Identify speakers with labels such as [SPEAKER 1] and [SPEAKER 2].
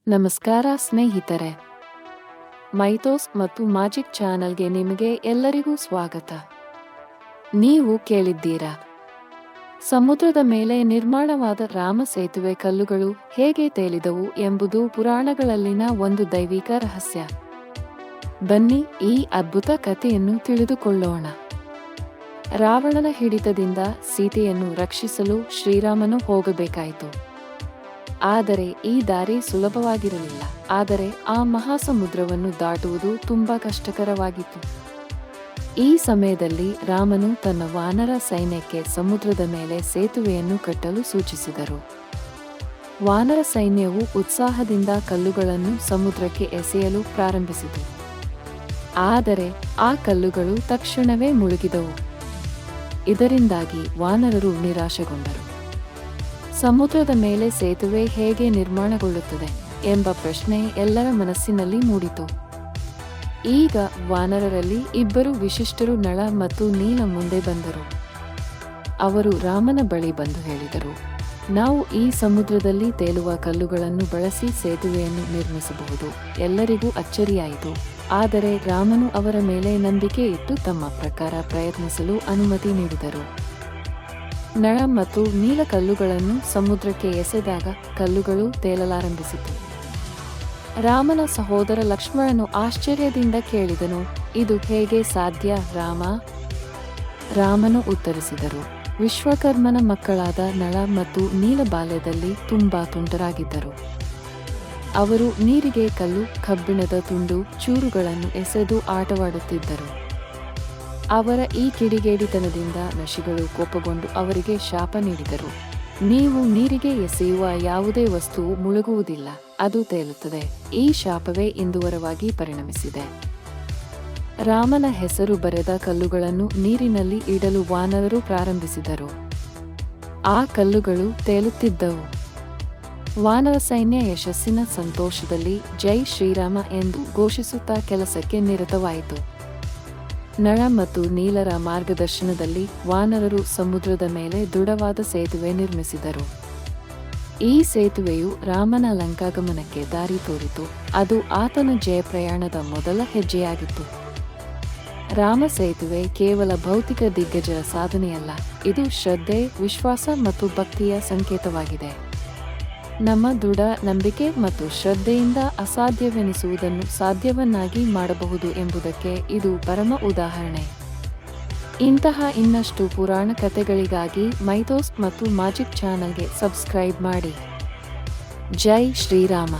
[SPEAKER 1] ನಮಸ್ಕಾರ ಸ್ನೇಹಿತರೆ, ಮೈಥೋಸ್ ಮತ್ತು ಮ್ಯಾಜಿಕ್ ಚಾನಲ್ಗೆ ನಿಮಗೆ ಎಲ್ಲರಿಗೂ ಸ್ವಾಗತ. ನೀವು ಕೇಳಿದ್ದೀರಾ, ಸಮುದ್ರದ ಮೇಲೆ ನಿರ್ಮಾಣವಾದ ರಾಮ ಸೇತುವೆ ಕಲ್ಲುಗಳು ಹೇಗೆ ತೇಲಿದವು ಎಂಬುದು ಪುರಾಣಗಳಲ್ಲಿನ ಒಂದು ದೈವಿಕ ರಹಸ್ಯ. ಬನ್ನಿ ಈ ಅದ್ಭುತ ಕಥೆಯನ್ನು ತಿಳಿದುಕೊಳ್ಳೋಣ. ರಾವಣನ ಹಿಡಿತದಿಂದ ಸೀತೆಯನ್ನು ರಕ್ಷಿಸಲು ಶ್ರೀರಾಮನು ಹೋಗಬೇಕಾಯಿತು. ಆದರೆ ಈ ದಾರಿ ಸುಲಭವಾಗಿರಲಿಲ್ಲ. ಆದರೆ ಆ ಮಹಾಸಮುದ್ರವನ್ನು ದಾಟುವುದು ತುಂಬಾ ಕಷ್ಟಕರವಾಗಿತ್ತು. ಈ ಸಮಯದಲ್ಲಿ ರಾಮನು ತನ್ನ ವಾನರ ಸೈನ್ಯಕ್ಕೆ ಸಮುದ್ರದ ಮೇಲೆ ಸೇತುವೆಯನ್ನು ಕಟ್ಟಲು ಸೂಚಿಸಿದರು. ವಾನರ ಸೈನ್ಯವು ಉತ್ಸಾಹದಿಂದ ಕಲ್ಲುಗಳನ್ನು ಸಮುದ್ರಕ್ಕೆ ಎಸೆಯಲು ಪ್ರಾರಂಭಿಸಿತು. ಆದರೆ ಆ ಕಲ್ಲುಗಳು ತಕ್ಷಣವೇ ಮುಳುಗಿದವು. ಇದರಿಂದಾಗಿ ವಾನರರು ನಿರಾಶೆಗೊಂಡರು. ಸಮುದ್ರದ ಮೇಲೆ ಸೇತುವೆ ಹೇಗೆ ನಿರ್ಮಾಣಗೊಳ್ಳುತ್ತದೆ ಎಂಬ ಪ್ರಶ್ನೆ ಎಲ್ಲರ ಮನಸ್ಸಿನಲ್ಲಿ ಮೂಡಿತು. ಈಗ ವಾನರರಲ್ಲಿ ಇಬ್ಬರು ವಿಶಿಷ್ಟರು ನಳ ಮತ್ತು ನೀಲ ಮುಂದೆ ಬಂದರು. ಅವರು ರಾಮನ ಬಳಿ ಬಂದು ಹೇಳಿದರು, ನಾವು ಈ ಸಮುದ್ರದಲ್ಲಿ ತೇಲುವ ಕಲ್ಲುಗಳನ್ನು ಬಳಸಿ ಸೇತುವೆಯನ್ನು ನಿರ್ಮಿಸಬಹುದು. ಎಲ್ಲರಿಗೂ ಅಚ್ಚರಿಯಾಯಿತು. ಆದರೆ ರಾಮನು ಅವರ ಮೇಲೆ ನಂಬಿಕೆ ಇಟ್ಟು ತಮ್ಮ ಪ್ರಕಾರ ಪ್ರಯತ್ನಿಸಲು ಅನುಮತಿ ನೀಡಿದರು. ನಳ ಮತ್ತು ನೀಲ ಕಲ್ಲುಗಳನ್ನು ಸಮುದ್ರಕ್ಕೆ ಎಸೆದಾಗ ಕಲ್ಲುಗಳು ತೇಲಲಾರಂಭಿಸಿತು. ರಾಮನ ಸಹೋದರ ಲಕ್ಷ್ಮಣನು ಆಶ್ಚರ್ಯದಿಂದ ಕೇಳಿದನು, ಇದು ಹೇಗೆ ಸಾಧ್ಯ ರಾಮ? ರಾಮನು ಉತ್ತರಿಸಿದರು, ವಿಶ್ವಕರ್ಮನ ಮಕ್ಕಳಾದ ನಳ ಮತ್ತು ನೀಲ ಬಾಲ್ಯದಲ್ಲಿ ತುಂಬಾ ತುಂಟರಾಗಿದ್ದರು. ಅವರು ನೀರಿಗೆ ಕಲ್ಲು, ಕಬ್ಬಿಣದ ತುಂಡು, ಚೂರುಗಳನ್ನು ಎಸೆದು ಆಟವಾಡುತ್ತಿದ್ದರು. ಅವರ ಈ ಕಿಡಿಗೇಡಿತನದಿಂದ ಋಷಿಗಳು ಕೋಪಗೊಂಡು ಅವರಿಗೆ ಶಾಪ ನೀಡಿದರು. ನೀವು ನೀರಿಗೆ ಎಸೆಯುವ ಯಾವುದೇ ವಸ್ತುವು ಮುಳುಗುವುದಿಲ್ಲ, ಅದು ತೇಲುತ್ತದೆ. ಈ ಶಾಪವೇ ಇಂದುವರೆವಾಗಿ ಪರಿಣಮಿಸಿದೆ. ರಾಮನ ಹೆಸರು ಬರೆದ ಕಲ್ಲುಗಳನ್ನು ನೀರಿನಲ್ಲಿ ಇಡಲು ವಾನರರು ಪ್ರಾರಂಭಿಸಿದರು. ಆ ಕಲ್ಲುಗಳು ತೇಲುತ್ತಿದ್ದವು. ವಾನರ ಸೈನ್ಯ ಯಶಸ್ಸಿನ ಸಂತೋಷದಲ್ಲಿ ಜೈ ಶ್ರೀರಾಮ ಎಂದು ಘೋಷಿಸುತ್ತಾ ಕೆಲಸಕ್ಕೆ ನಿರತವಾಯಿತು. ನಳ ಮತ್ತು ನೀಲರ ಮಾರ್ಗದರ್ಶನದಲ್ಲಿ ವಾನರರು ಸಮುದ್ರದ ಮೇಲೆ ದೃಢವಾದ ಸೇತುವೆ ನಿರ್ಮಿಸಿದರು. ಈ ಸೇತುವೆಯು ರಾಮನ ಲಂಕಾಗಮನಕ್ಕೆ ದಾರಿ ತೋರಿತು. ಅದು ಆತನ ಜಯಪ್ರಯಾಣದ ಮೊದಲ ಹೆಜ್ಜೆಯಾಗಿತ್ತು. ರಾಮ ಸೇತುವೆ ಕೇವಲ ಭೌತಿಕ ದಿಗ್ಗಜರ ಸಾಧನೆಯಲ್ಲ, ಇದು ಶ್ರದ್ಧೆ, ವಿಶ್ವಾಸ ಮತ್ತು ಭಕ್ತಿಯ ಸಂಕೇತವಾಗಿದೆ. ನಮ್ಮ ದೃಢ ನಂಬಿಕೆ ಮತ್ತು ಶ್ರದ್ಧೆಯಿಂದ ಅಸಾಧ್ಯವೆನಿಸುವುದನ್ನು ಸಾಧ್ಯವನ್ನಾಗಿ ಮಾಡಬಹುದು ಎಂಬುದಕ್ಕೆ ಇದು ಪರಮ ಉದಾಹರಣೆ. ಇಂತಹ ಇನ್ನಷ್ಟು ಪುರಾಣ ಕಥೆಗಳಿಗಾಗಿ ಮೈಥೋಸ್ ಮತ್ತು ಮ್ಯಾಜಿಕ್ ಚಾನಲ್ಗೆ ಸಬ್ಸ್ಕ್ರೈಬ್ ಮಾಡಿ. ಜೈ ಶ್ರೀರಾಮ.